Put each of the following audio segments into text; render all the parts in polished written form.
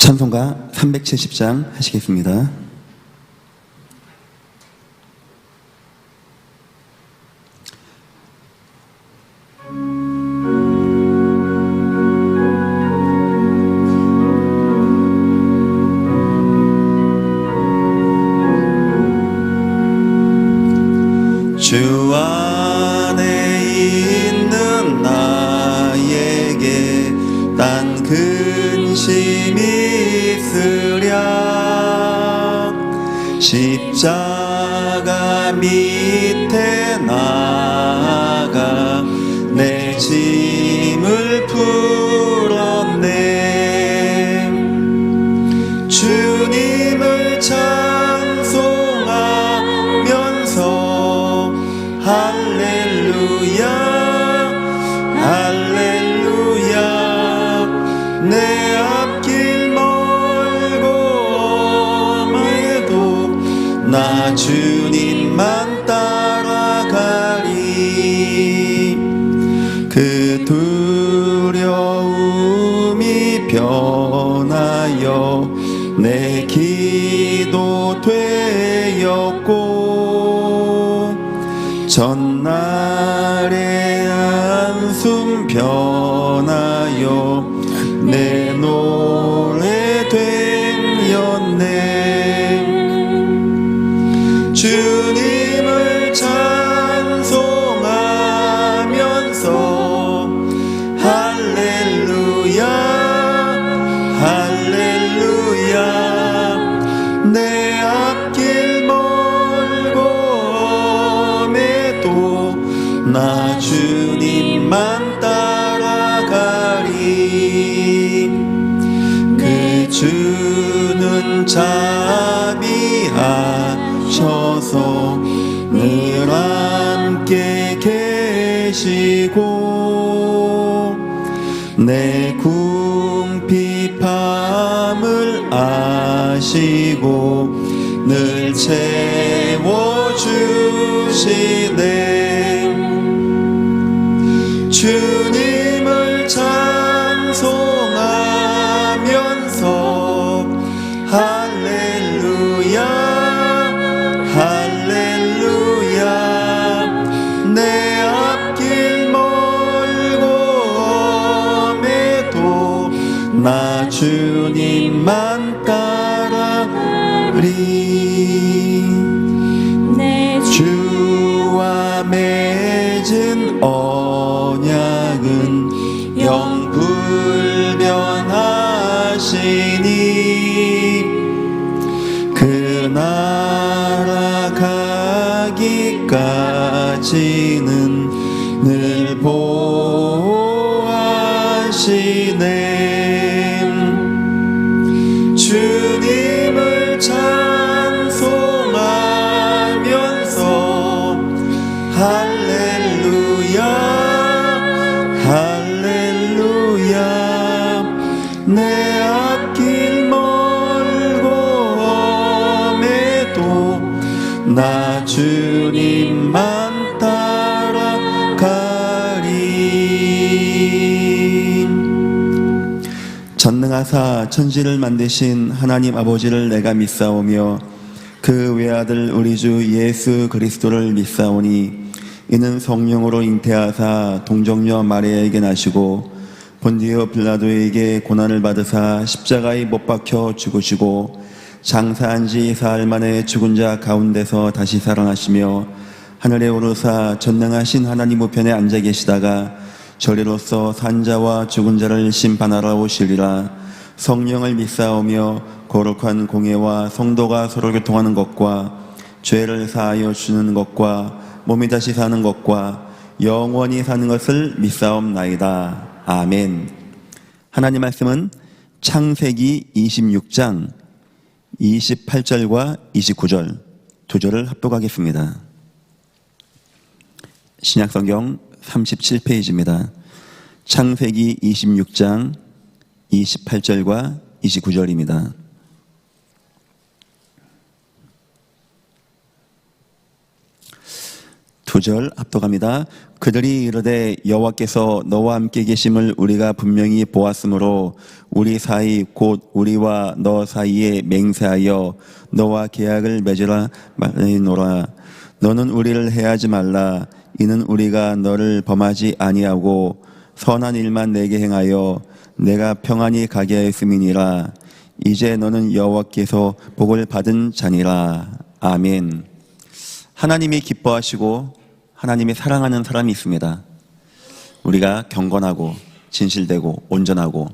찬송가 370장 하시겠습니다. 주 안에 있는 나에게 딴 근심이 있으랴. 십자가 밑에 나아가 내 짐을 풀었네. 주님을 찬송하면서 할렐루야 할렐루야. 내 앞길 멀고 험해도 나 주님만 따라가리. 그 두려움이 변하여 내 기도 되었고, 전날의 한숨 변하여 내 노래 되었네. 주님을 찬송하면서 할렐루야 할렐루야. 내 앞길 멀고 험해도 나 주님만 따라가리. 그 주는 자비하셔서 늘 함께 계시고, 내 궁핍함을 아시고 늘 채워주시네. 주님을 찬송하면서 할렐루야 할렐루야. 내 앞길 멀고 험해도 나 주님만 따라리. 주와 맺은 언약은 영불변하시니, 그 나라 가기까지는 늘 보호하시네. 주님을 찬송하면서 할렐루야 할렐루야. 내 앞길 멀고 험해도 나 주님만 따라가리. 전능하사 천지를 만드신 하나님 아버지를 내가 믿사오며 그 외아들 우리 주 예수 그리스도를 믿사오니, 이는 성령으로 잉태하사 동정녀 마리아에게 나시고 본디오 빌라도에게 고난을 받으사 십자가에 못 박혀 죽으시고, 장사한 지 사흘 만에 죽은 자 가운데서 다시 살아나시며 하늘에 오르사 전능하신 하나님 우편에 앉아 계시다가 저리로서 산자와 죽은 자를 심판하러 오시리라. 성령을 믿사오며 거룩한 공예와 성도가 서로 교통하는 것과 죄를 사하여 주는 것과 몸이 다시 사는 것과 영원히 사는 것을 믿사옵나이다. 아멘. 하나님 말씀은 창세기 26장 28절과 29절 두 절을 합독하겠습니다. 신약성경 37페이지입니다. 창세기 26장 28절과 29절입니다. 2절 합독합니다. 그들이 이르되 여호와께서 너와 함께 계심을 우리가 분명히 보았으므로 우리 사이 곧 우리와 너 사이에 맹세하여 너와 계약을 맺으라 말하노라. 너는 우리를 해하지 말라. 이는 우리가 너를 범하지 아니하고 선한 일만 내게 행하여 내가 평안히 가게 하였음이니라. 이제 너는 여호와께서 복을 받은 자니라. 아멘. 하나님이 기뻐하시고 하나님이 사랑하는 사람이 있습니다. 우리가 경건하고 진실되고 온전하고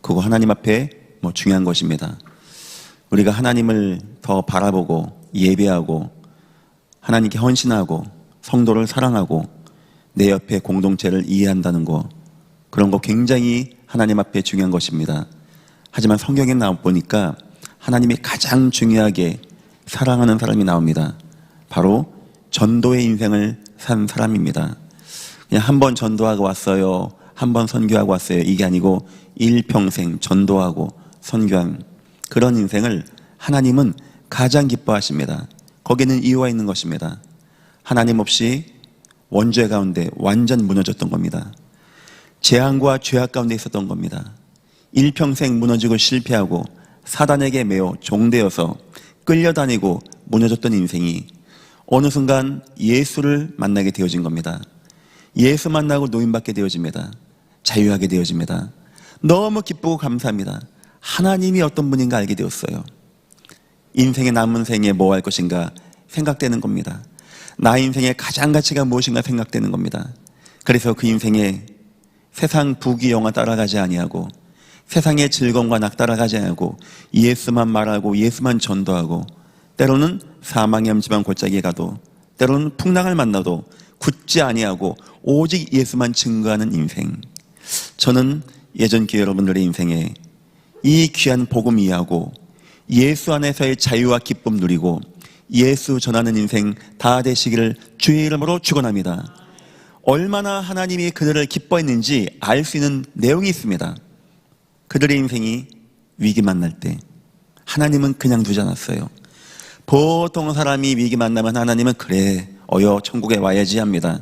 그거 하나님 앞에 중요한 것입니다. 우리가 하나님을 더 바라보고 예배하고 하나님께 헌신하고 성도를 사랑하고 내 옆에 공동체를 이해한다는 거, 그런 거 굉장히 하나님 앞에 중요한 것입니다. 하지만 성경에 나와 보니까 하나님이 가장 중요하게 사랑하는 사람이 나옵니다. 바로 전도의 인생을 산 사람입니다. 그냥 한 번 전도하고 왔어요, 한 번 선교하고 왔어요, 이게 아니고 일평생 전도하고 선교한 그런 인생을 하나님은 가장 기뻐하십니다. 거기는 이유가 있는 것입니다. 하나님 없이 원죄 가운데 완전 무너졌던 겁니다. 재앙과 죄악 가운데 있었던 겁니다. 일평생 무너지고 실패하고 사단에게 매어 종되어서 끌려다니고 무너졌던 인생이 어느 순간 예수를 만나게 되어진 겁니다. 예수 만나고 노인받게 되어집니다. 자유하게 되어집니다. 너무 기쁘고 감사합니다. 하나님이 어떤 분인가 알게 되었어요. 인생의 남은 생에 뭐 할 것인가 생각되는 겁니다. 나 인생의 가장 가치가 무엇인가 생각되는 겁니다. 그래서 그 인생에 세상 부귀영화 따라가지 아니하고 세상의 즐거움과 낙 따라가지 아니하고 예수만 말하고 예수만 전도하고 때로는 사망의 엄지만 골짜기에 가도 때로는 풍랑을 만나도 굳지 아니하고 오직 예수만 증거하는 인생. 저는 예전 교회 여러분들의 인생에 이 귀한 복음 이해하고 예수 안에서의 자유와 기쁨 누리고 예수 전하는 인생 다 되시기를 주의 이름으로 축원합니다. 얼마나 하나님이 그들을 기뻐했는지 알 수 있는 내용이 있습니다. 그들의 인생이 위기 만날 때 하나님은 그냥 두지 않았어요. 보통 사람이 위기 만나면 하나님은 그래 어여 천국에 와야지 합니다.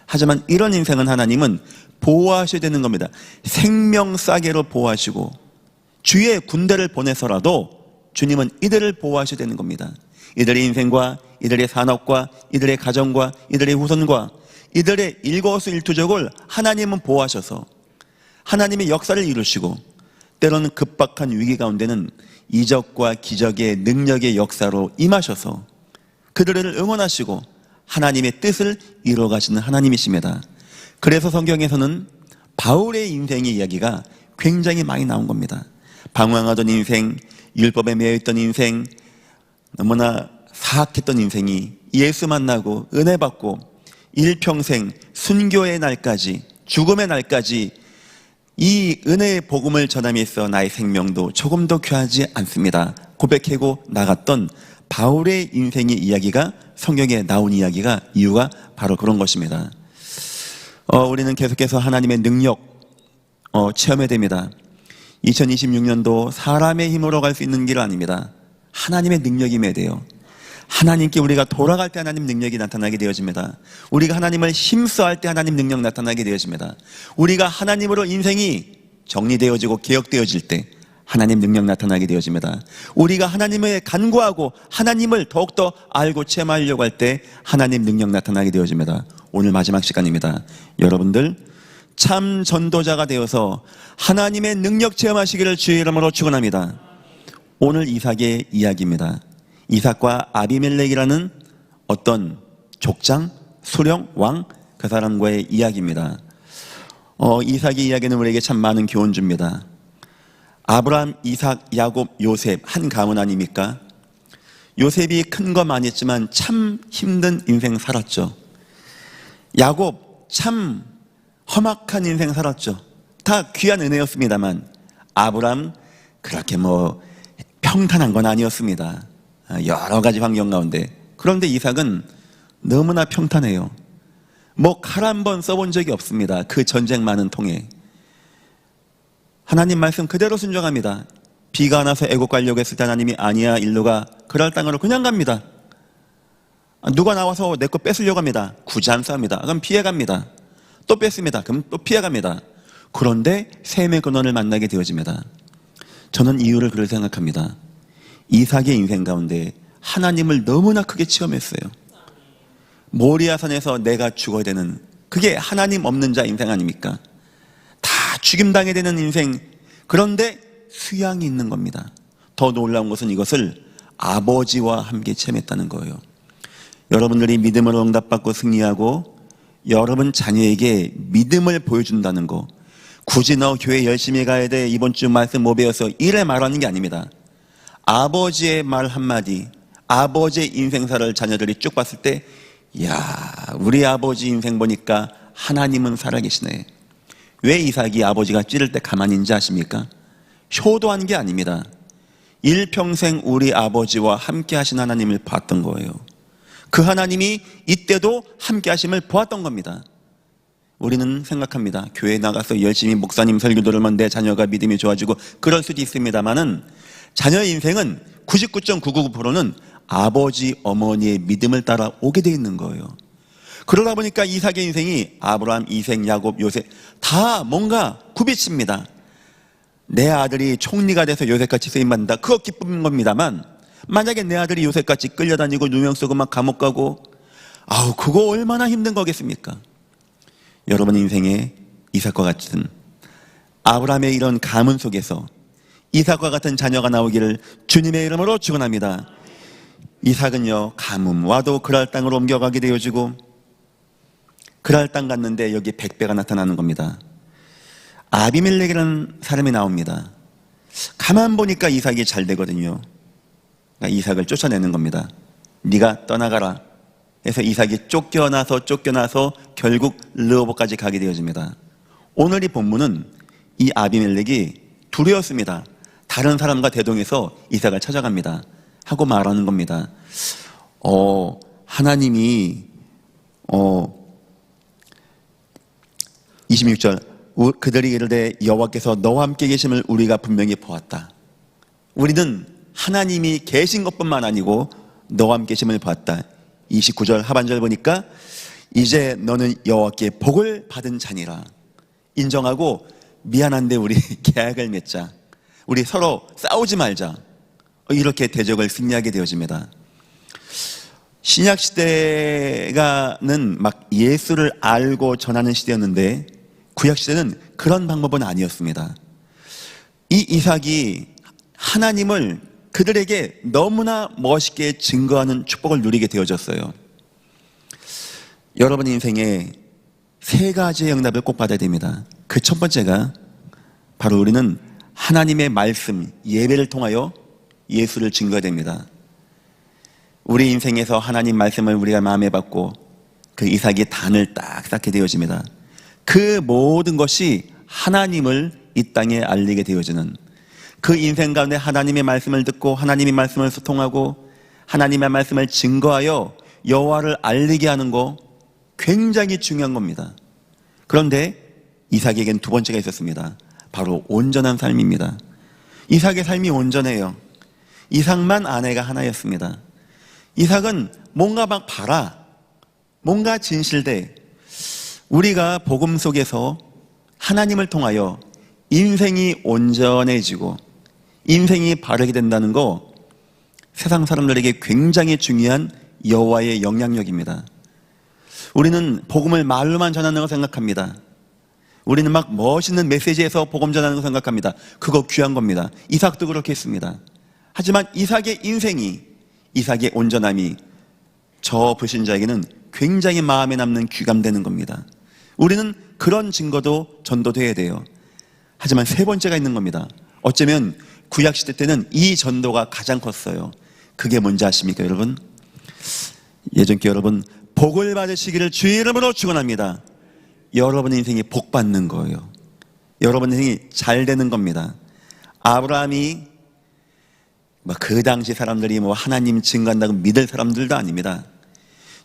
하지만 이런 인생은 하나님은 보호하셔야 되는 겁니다. 생명싸개로 보호하시고 주의 군대를 보내서라도 주님은 이들을 보호하셔야 되는 겁니다. 이들의 인생과 이들의 산업과 이들의 가정과 이들의 후손과 이들의 일거수일투족을 하나님은 보호하셔서 하나님의 역사를 이루시고 때로는 급박한 위기 가운데는 이적과 기적의 능력의 역사로 임하셔서 그들을 응원하시고 하나님의 뜻을 이루어 가시는 하나님이십니다. 그래서 성경에서는 바울의 인생의 이야기가 굉장히 많이 나온 겁니다. 방황하던 인생, 율법에 매여있던 인생, 너무나 사악했던 인생이 예수 만나고 은혜 받고 일평생 순교의 날까지 죽음의 날까지 이 은혜의 복음을 전함에 있어 나의 생명도 조금도 귀하지 않습니다 고백하고 나갔던 바울의 인생의 이야기가 성경에 나온 이야기가 이유가 바로 그런 것입니다. 우리는 계속해서 하나님의 능력 체험해야 됩니다. 2026년도 사람의 힘으로 갈 수 있는 길은 아닙니다. 하나님의 능력이 임해야 돼요. 하나님께 우리가 돌아갈 때 하나님 능력이 나타나게 되어집니다. 우리가 하나님을 힘써할 때 하나님 능력 나타나게 되어집니다. 우리가 하나님으로 인생이 정리되어지고 개혁되어질 때 하나님 능력 나타나게 되어집니다. 우리가 하나님을 간구하고 하나님을 더욱더 알고 체험하려고 할 때 하나님 능력 나타나게 되어집니다. 오늘 마지막 시간입니다. 여러분들 참 전도자가 되어서 하나님의 능력 체험하시기를 주의 이름으로 축원합니다. 오늘 이삭의 이야기입니다. 이삭과 아비멜렉이라는 어떤 족장, 수령, 왕, 그 사람과의 이야기입니다. 이삭의 이야기는 우리에게 참 많은 교훈 줍니다. 아브라함, 이삭, 야곱, 요셉 한 가문 아닙니까? 요셉이 큰 거 많이 했지만 참 힘든 인생 살았죠. 야곱 참 험악한 인생 살았죠. 다 귀한 은혜였습니다만 아브라함 그렇게 평탄한 건 아니었습니다. 여러 가지 환경 가운데. 그런데 이삭은 너무나 평탄해요. 칼 한 번 써본 적이 없습니다. 그 전쟁 많은 통에. 하나님 말씀 그대로 순종합니다. 비가 안 와서 애국 가려고 했을 때 하나님이 아니야 일로 가. 그럴 땅으로 그냥 갑니다. 누가 나와서 내 거 뺏으려고 합니다. 굳이 안 싸웁니다. 그럼 피해갑니다. 또 뺐습니다. 그럼 또 피해갑니다. 그런데 셈의 근원을 만나게 되어집니다. 저는 이유를 그렇게 생각합니다. 이삭의 인생 가운데 하나님을 너무나 크게 체험했어요. 모리아산에서 내가 죽어야 되는, 그게 하나님 없는 자 인생 아닙니까? 다 죽임당해야 되는 인생. 그런데 수양이 있는 겁니다. 더 놀라운 것은 이것을 아버지와 함께 체험했다는 거예요. 여러분들이 믿음으로 응답받고 승리하고 여러분 자녀에게 믿음을 보여준다는 거, 굳이 너 교회 열심히 가야 돼, 이번 주 말씀 못 배워서, 이래 말하는 게 아닙니다. 아버지의 말 한마디, 아버지의 인생사를 자녀들이 쭉 봤을 때, 야, 우리 아버지 인생 보니까 하나님은 살아계시네. 왜 이삭이 아버지가 찌를 때 가만히 있는지 아십니까? 효도한 게 아닙니다. 일평생 우리 아버지와 함께 하신 하나님을 봤던 거예요. 그 하나님이 이때도 함께 하심을 보았던 겁니다. 우리는 생각합니다. 교회에 나가서 열심히 목사님 설교 들으면 내 자녀가 믿음이 좋아지고 그럴 수도 있습니다만은, 자녀의 인생은 99.999%는 아버지 어머니의 믿음을 따라 오게 돼 있는 거예요. 그러다 보니까 이삭의 인생이 아브라함, 이삭, 야곱, 요셉 다 뭔가 굽이칩니다. 내 아들이 총리가 돼서 요셉같이 쓰임받는다, 그거 기쁜 겁니다만, 만약에 내 아들이 요셉같이 끌려다니고 누명 쓰고 막 감옥 가고, 아우, 그거 얼마나 힘든 거겠습니까? 여러분 인생에 이삭과 같은, 아브라함의 이런 가문 속에서 이삭과 같은 자녀가 나오기를 주님의 이름으로 축원합니다. 이삭은요, 가뭄 와도 그랄 땅으로 옮겨가게 되어지고, 그랄 땅 갔는데 여기 백배가 나타나는 겁니다. 아비멜렉이라는 사람이 나옵니다. 가만 보니까 이삭이 잘 되거든요. 그러니까 이삭을 쫓아내는 겁니다. 네가 떠나가라 해서 이삭이 쫓겨나서 결국 르호보까지 가게 되어집니다. 오늘 이 본문은 이 아비멜렉이 두려웠습니다. 다른 사람과 대동해서 이삭을 찾아갑니다. 하고 말하는 겁니다. 하나님이 26절, 그들이 이르되 여호와께서 너와 함께 계심을 우리가 분명히 보았다. 우리는 하나님이 계신 것뿐만 아니고 너와 함께 계심을 보았다. 29절 하반절 보니까 이제 너는 여호와께 복을 받은 자니라. 인정하고, 미안한데 우리 계약을 맺자, 우리 서로 싸우지 말자, 이렇게 대적을 승리하게 되어집니다. 신약 시대가는 막 예수를 알고 전하는 시대였는데, 구약 시대는 그런 방법은 아니었습니다. 이 이삭이 하나님을 그들에게 너무나 멋있게 증거하는 축복을 누리게 되어졌어요. 여러분 인생에 세 가지의 응답을 꼭 받아야 됩니다. 그 첫 번째가 바로 우리는 하나님의 말씀, 예배를 통하여 예수를 증거해야 됩니다. 우리 인생에서 하나님 말씀을 우리가 마음에 받고 그 이삭이 단을 딱 쌓게 되어집니다. 그 모든 것이 하나님을 이 땅에 알리게 되어지는, 그 인생 가운데 하나님의 말씀을 듣고 하나님의 말씀을 소통하고 하나님의 말씀을 증거하여 여호와를 알리게 하는 거 굉장히 중요한 겁니다. 그런데 이삭에겐 두 번째가 있었습니다. 바로 온전한 삶입니다. 이삭의 삶이 온전해요. 이삭만 아내가 하나였습니다. 이삭은 뭔가 막 뭔가 진실돼. 우리가 복음 속에서 하나님을 통하여 인생이 온전해지고 인생이 바르게 된다는 거, 세상 사람들에게 굉장히 중요한 여호와의 영향력입니다. 우리는 복음을 말로만 전하는 거 생각합니다. 우리는 막 멋있는 메시지에서 복음 전하는 거 생각합니다. 그거 귀한 겁니다. 이삭도 그렇게 했습니다. 하지만 이삭의 인생이, 이삭의 온전함이 저 불신자에게는 굉장히 마음에 남는 귀감되는 겁니다. 우리는 그런 증거도 전도돼야 돼요. 하지만 세 번째가 있는 겁니다. 어쩌면 구약시대 때는 이 전도가 가장 컸어요. 그게 뭔지 아십니까 여러분? 예전께 여러분, 복을 받으시기를 주의 이름으로 축원합니다. 여러분 인생이 복 받는 거예요. 여러분 인생이 잘 되는 겁니다. 아브라함이 그 당시 사람들이 하나님 증거한다고 믿을 사람들도 아닙니다.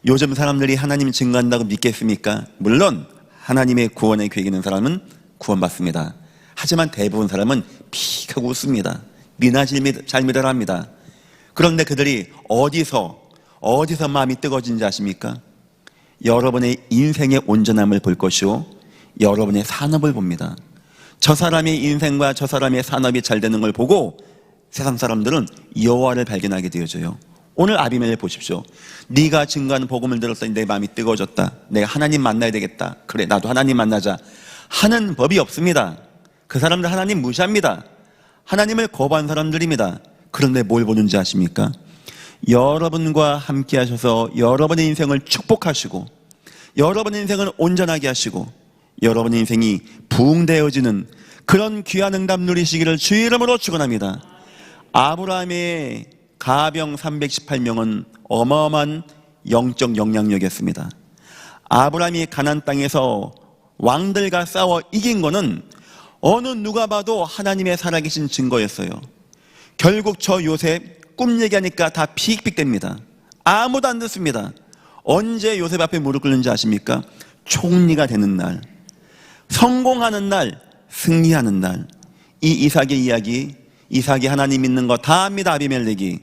요즘 사람들이 하나님 증거한다고 믿겠습니까? 물론 하나님의 구원의 계획이 있는 사람은 구원받습니다. 하지만 대부분 사람은 픽 하고 웃습니다. 니나 잘 믿어라 합니다. 그런데 그들이 어디서 어디서 마음이 뜨거워진지 아십니까? 여러분의 인생의 온전함을 볼 것이요, 여러분의 산업을 봅니다. 저 사람의 인생과 저 사람의 산업이 잘 되는 걸 보고 세상 사람들은 여호와를 발견하게 되어져요. 오늘 아비멜렉 보십시오. 네가 증거하는 복음을 들었더니 내 마음이 뜨거워졌다. 내가 하나님 만나야 되겠다. 그래, 나도 하나님 만나자 하는 법이 없습니다. 그 사람들 하나님 무시합니다. 하나님을 거부한 사람들입니다. 그런데 뭘 보는지 아십니까? 여러분과 함께 하셔서 여러분의 인생을 축복하시고, 여러분의 인생을 온전하게 하시고, 여러분의 인생이 부흥되어지는 그런 귀한 응답 누리시기를 주의 이름으로 축원합니다. 아브라함의 가병 318명은 어마어마한 영적 영향력이었습니다. 아브라함이 가나안 땅에서 왕들과 싸워 이긴 거는 어느 누가 봐도 하나님의 살아계신 증거였어요. 결국 저 요셉 꿈 얘기하니까 다 픽픽됩니다. 아무도 안 듣습니다. 언제 요셉 앞에 무릎 꿇는지 아십니까? 총리가 되는 날, 성공하는 날, 승리하는 날. 이 이삭의 이야기, 이삭이 하나님 믿는 거 다 압니다, 아비멜렉이.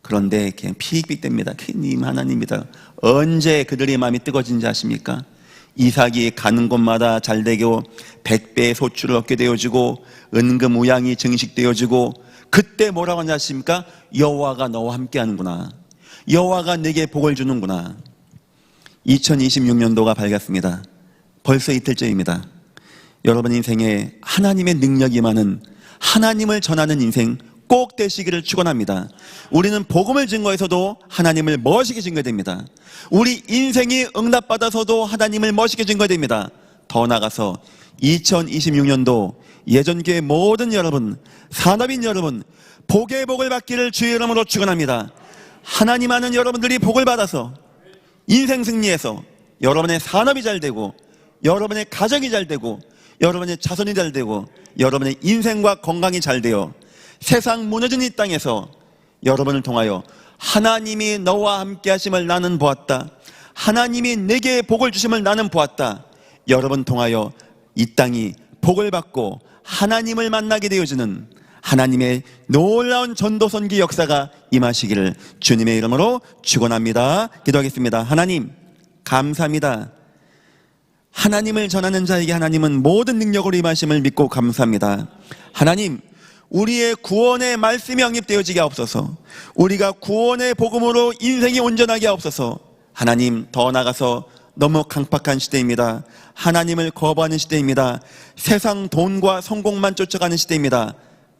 그런데 그냥 픽픽됩니다. 님 하나님이다. 언제 그들의 마음이 뜨거워진지 아십니까? 이삭이 가는 곳마다 잘되고 100배의 소출을 얻게 되어지고 은금우양이 증식되어지고, 그때 뭐라고 하는지 아십니까? 여호와가 너와 함께 하는구나, 여호와가 내게 복을 주는구나. 2026년도가 밝았습니다. 벌써 이틀째입니다. 여러분 인생에 하나님의 능력이 많은, 하나님을 전하는 인생 꼭 되시기를 축원합니다. 우리는 복음을 증거해서도 하나님을 멋있게 증거됩니다. 우리 인생이 응답받아서도 하나님을 멋있게 증거됩니다. 더 나아가서 2026년도 예전교회 모든 여러분, 산업인 여러분, 복의 복을 받기를 주의 이름으로 축원합니다. 하나님 아는 여러분들이 복을 받아서 인생 승리해서 여러분의 산업이 잘 되고, 여러분의 가정이 잘 되고, 여러분의 자손이 잘 되고, 여러분의 인생과 건강이 잘 되어 세상 무너진 이 땅에서 여러분을 통하여 하나님이 너와 함께 하심을 나는 보았다, 하나님이 내게 복을 주심을 나는 보았다. 여러분 통하여 이 땅이 복을 받고 하나님을 만나게 되어지는 하나님의 놀라운 전도 선기 역사가 임하시기를 주님의 이름으로 축원합니다. 기도하겠습니다. 하나님 감사합니다. 하나님을 전하는 자에게 하나님은 모든 능력으로 임하심을 믿고 감사합니다. 하나님, 우리의 구원의 말씀이 영입되어지게 하옵소서. 우리가 구원의 복음으로 인생이 온전하게 하옵소서. 하나님, 더 나아가서 너무 강팍한 시대입니다. 하나님을 거부하는 시대입니다. 세상 돈과 성공만 쫓아가는 시대입니다.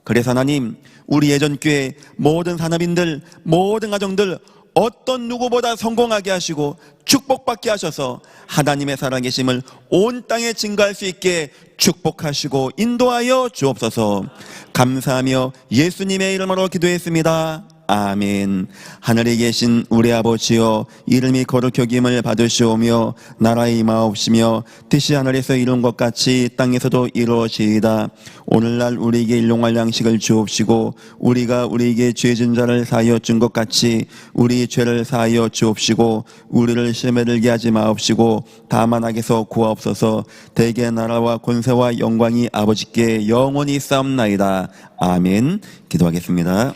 그래서 하나님, 우리 예전교회 모든 산업인들, 모든 가정들 어떤 누구보다 성공하게 하시고 축복받게 하셔서 하나님의 살아계심을 온 땅에 증거할 수 있게 축복하시고 인도하여 주옵소서. 감사하며 예수님의 이름으로 기도했습니다. 아멘. 하늘에 계신 우리 아버지여, 이름이 거룩히 여김을 받으시오며 나라의 임하옵시며 뜻이 하늘에서 이룬 것 같이 땅에서도 이루어지이다. 오늘날 우리에게 일용할 양식을 주옵시고 우리가 우리에게 죄진 자를 사하여 준 것 같이 우리 죄를 사하여 주옵시고 우리를 시험에 들게 하지 마옵시고 다만 악에서 구하옵소서. 대개 나라와 권세와 영광이 아버지께 영원히 싸움나이다. 아멘. 기도하겠습니다.